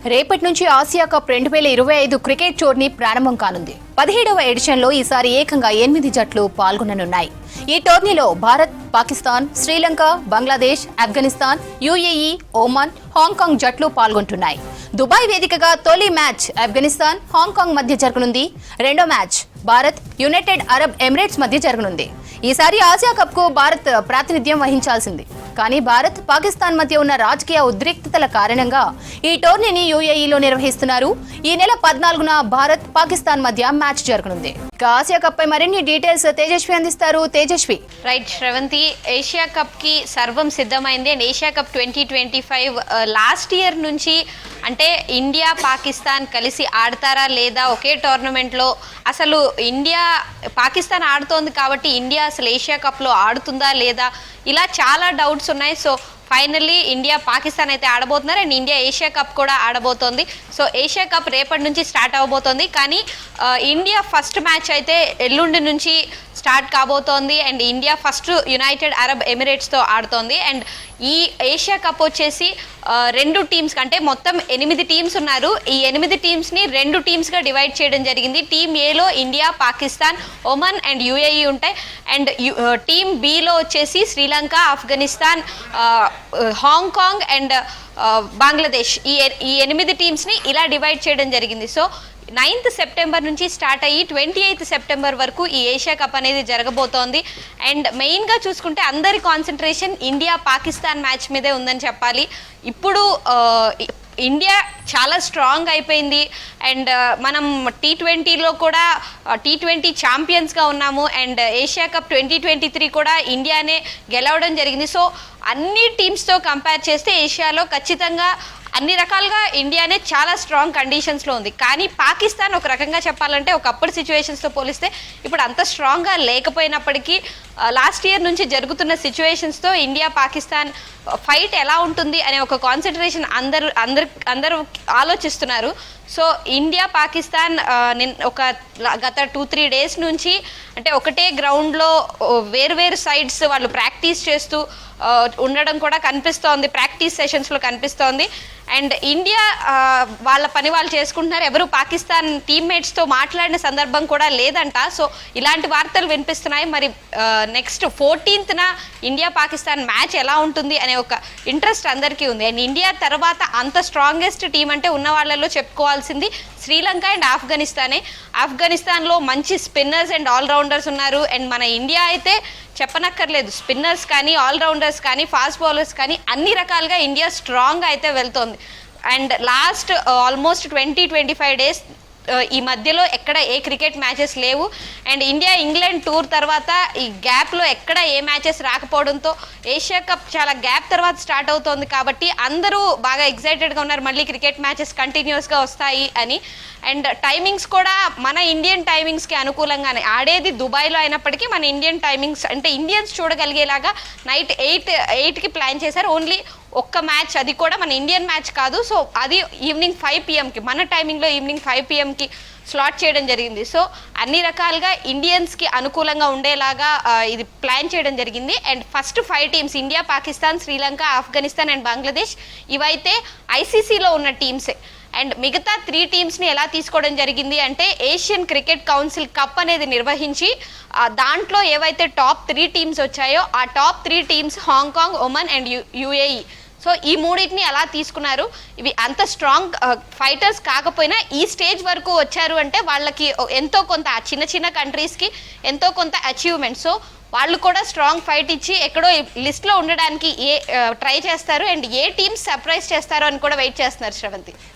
రేపటి నుంచి Asia cup 2025 cricket tourney ప్రారంభం కానుంది. 17వ ఎడిషన్లో ఈసారి ఏకంగా 8 జట్లు పాల్గొననున్నాయి. ఈ టోర్నీలో Bharat, Pakistan, Sri Lanka, Bangladesh, Afghanistan, UAE, Oman, Hong Kong జట్లు పాల్గొంటున్నాయి. దుబాయ్ వేదికగా తొలి మ్యాచ్ ఆఫ్ఘనిస్తాన్, హాంకాంగ్ మధ్య జరగనుంది. రెండో match Bharat, United Arab Emirates మధ్య జరగనుంది. ఈసారి ఆసియా కప్ కు భారత్ ప్రాతినిధ్యం వహించాల్సింది. కానీ భారత్, పాకిస్తాన్ మధ్య ఉన్న రాజకీయ ఉద్రిక్తతల కారణంగా ఈ టోర్నీని యుఏఈలో నిర్వహిస్తున్నారు. ఈ నెల 14న భారత్, పాకిస్తాన్ మధ్య మ్యాచ్ జరగనుంది. ఆసియా కప్ పై మరిన్ని డీటెయిల్స్ తేజస్వి అందిస్తారు. Tejaswi. Right Sravanthi, Asia cup కి సర్వం సిద్ధమైంది. And Asia cup 2025 last year నుంచి అంటే ఇండియా, పాకిస్తాన్ కలిసి ఆడతారా లేదా ఒకే టోర్నమెంట్లో, అసలు ఇండియా పాకిస్తాన్ ఆడుతోంది కాబట్టి ఇండియా అసలు ఏషియా కప్లో ఆడుతుందా లేదా, ఇలా చాలా డౌట్స్ ఉన్నాయి. సో ఫైనల్లీ ఇండియా, పాకిస్తాన్ అయితే ఆడబోతున్నారు అండ్ ఇండియా ఏషియా కప్ కూడా ఆడబోతోంది. సో ఏషియా కప్ రేపటి నుంచి స్టార్ట్ అవబోతోంది. కానీ ఇండియా ఫస్ట్ మ్యాచ్ అయితే ఎల్లుండి నుంచి స్టార్ట్ కాబోతోంది and India first United Arab ఎమిరేట్స్తో ఆడుతోంది. అండ్ ఈ ఏషియా కప్ వచ్చేసి 2 టీమ్స్ అంటే మొత్తం 8 టీమ్స్ ఉన్నారు. ఈ 8 టీమ్స్ని 2 టీమ్స్గా డివైడ్ చేయడం జరిగింది. టీమ్ ఏలో India, Pakistan, Oman and UAE ఉంటాయి. అండ్ టీమ్ బిలో వచ్చేసి శ్రీలంక, ఆఫ్ఘనిస్తాన్, హాంకాంగ్ అండ్ బంగ్లాదేశ్, ఈ 8 టీమ్స్ని ఇలా డివైడ్ చేయడం జరిగింది. సో 9th సెప్టెంబర్ నుంచి స్టార్ట్ అయ్యి 28th సెప్టెంబర్ వరకు ఈ ఏషియా కప్ అనేది జరగబోతోంది. అండ్ మెయిన్గా చూసుకుంటే అందరి కాన్సన్ట్రేషన్ ఇండియా, పాకిస్తాన్ మ్యాచ్ మీదే ఉందని చెప్పాలి. ఇప్పుడు ఇండియా చాలా స్ట్రాంగ్ అయిపోయింది అండ్ మనం T20లో కూడా T20 ఛాంపియన్స్గా ఉన్నాము అండ్ ఏషియా కప్ 2023 కూడా ఇండియానే గెలవడం జరిగింది. సో అన్ని టీమ్స్తో కంపేర్ చేస్తే ఏషియాలో ఖచ్చితంగా అన్ని రకాలుగా ఇండియానే చాలా స్ట్రాంగ్ కండిషన్స్లో ఉంది. కానీ పాకిస్తాన్ ఒక రకంగా చెప్పాలంటే ఒకప్పుడు సిచ్యువేషన్స్తో పోలిస్తే ఇప్పుడు అంత స్ట్రాంగ్గా లేకపోయినప్పటికీ లాస్ట్ ఇయర్ నుంచి జరుగుతున్న సిచ్యువేషన్స్తో ఇండియా, పాకిస్తాన్ ఫైట్ ఎలా ఉంటుంది అనే ఒక కాన్సన్ట్రేషన్ అందరూ ఆలోచిస్తున్నారు. సో ఇండియా, పాకిస్తాన్ గత 2-3 డేస్ నుంచి అంటే ఒకటే గ్రౌండ్లో వేరు సైడ్స్ వాళ్ళు ప్రాక్టీస్ చేస్తూ ఉండడం కూడా కనిపిస్తోంది, ప్రాక్టీస్ సెషన్స్లో కనిపిస్తోంది. అండ్ ఇండియా వాళ్ళ పని వాళ్ళు చేసుకుంటున్నారు, ఎవరు పాకిస్తాన్ టీమ్మేట్స్తో మాట్లాడిన సందర్భం కూడా లేదంట. సో ఇలాంటి వార్తలు వినిపిస్తున్నాయి. మరి next 14th India, Pakistan match ఎలా ఉంటుంది అనే ఒక ఇంట్రెస్ట్ అందరికీ ఉంది. అండ్ ఇండియా తర్వాత అంత స్ట్రాంగెస్ట్ టీం అంటే ఉన్న వాళ్ళలో చెప్పుకోవాల్సింది శ్రీలంక అండ్ ఆఫ్ఘనిస్తానే. ఆఫ్ఘనిస్తాన్లో మంచి స్పిన్నర్స్ అండ్ ఆల్రౌండర్స్ ఉన్నారు. అండ్ మన ఇండియా అయితే చెప్పనక్కర్లేదు, స్పిన్నర్స్ కానీ, ఆల్రౌండర్స్ కానీ, ఫాస్ట్ బౌలర్స్ కానీ అన్ని రకాలుగా ఇండియా స్ట్రాంగ్ అయితే వెళ్తోంది. అండ్ లాస్ట్ ఆల్మోస్ట్ 20-25 డేస్ ఈ మధ్యలో ఎక్కడ ఏ క్రికెట్ మ్యాచెస్ లేవు. అండ్ ఇండియా ఇంగ్లాండ్ టూర్ తర్వాత ఈ గ్యాప్లో ఎక్కడ ఏ మ్యాచెస్ రాకపోవడంతో ఏషియా కప్ చాలా గ్యాప్ తర్వాత స్టార్ట్ అవుతోంది. కాబట్టి అందరూ బాగా ఎక్సైటెడ్గా ఉన్నారు, మళ్ళీ క్రికెట్ మ్యాచెస్ కంటిన్యూస్గా వస్తాయి అని. అండ్ టైమింగ్స్ కూడా మన ఇండియన్ టైమింగ్స్కి అనుకూలంగానే, ఆడేది దుబాయ్లో అయినప్పటికీ మన ఇండియన్ టైమింగ్స్ అంటే ఇండియన్స్ చూడగలిగేలాగా నైట్ 8కి ప్లాన్ చేశారు. ఓన్లీ ఒక్క మ్యాచ్, అది కూడా మన ఇండియన్ మ్యాచ్ కాదు. సో అది ఈవినింగ్ 5 PM మన టైమింగ్లో ఈవినింగ్ 5 PM స్లాట్ చేయడం జరిగింది. సో అన్ని రకాలుగా ఇండియన్స్కి అనుకూలంగా ఉండేలాగా ఇది ప్లాన్ చేయడం జరిగింది. And first 5 teams India, Pakistan, Sri Lanka, Afghanistan and Bangladesh ఇవైతే ఐసీసీలో ఉన్న టీమ్సే. అండ్ మిగతా 3 టీమ్స్ని ఎలా తీసుకోవడం జరిగింది అంటే ఏషియన్ క్రికెట్ కౌన్సిల్ కప్ అనేది నిర్వహించి దాంట్లో ఏవైతే టాప్ 3 టీమ్స్ వచ్చాయో ఆ top 3 teams Hong Kong, Oman and UAE. So ఈ 3టిని అలా తీసుకున్నారు. ఇవి అంత స్ట్రాంగ్ ఫైటర్స్ కాకపోయినా ఈ స్టేజ్ వరకు వచ్చారు అంటే వాళ్ళకి ఎంతో కొంత చిన్న కంట్రీస్కి ఎంతో కొంత అచీవ్మెంట్. సో వాళ్ళు కూడా స్ట్రాంగ్ ఫైట్ ఇచ్చి ఎక్కడో లిస్ట్లో ఉండడానికి ట్రై చేస్తారు. అండ్ ఏ టీమ్స్ సర్ప్రైజ్ చేస్తారో అని కూడా వెయిట్ చేస్తున్నారు శ్రవంతి.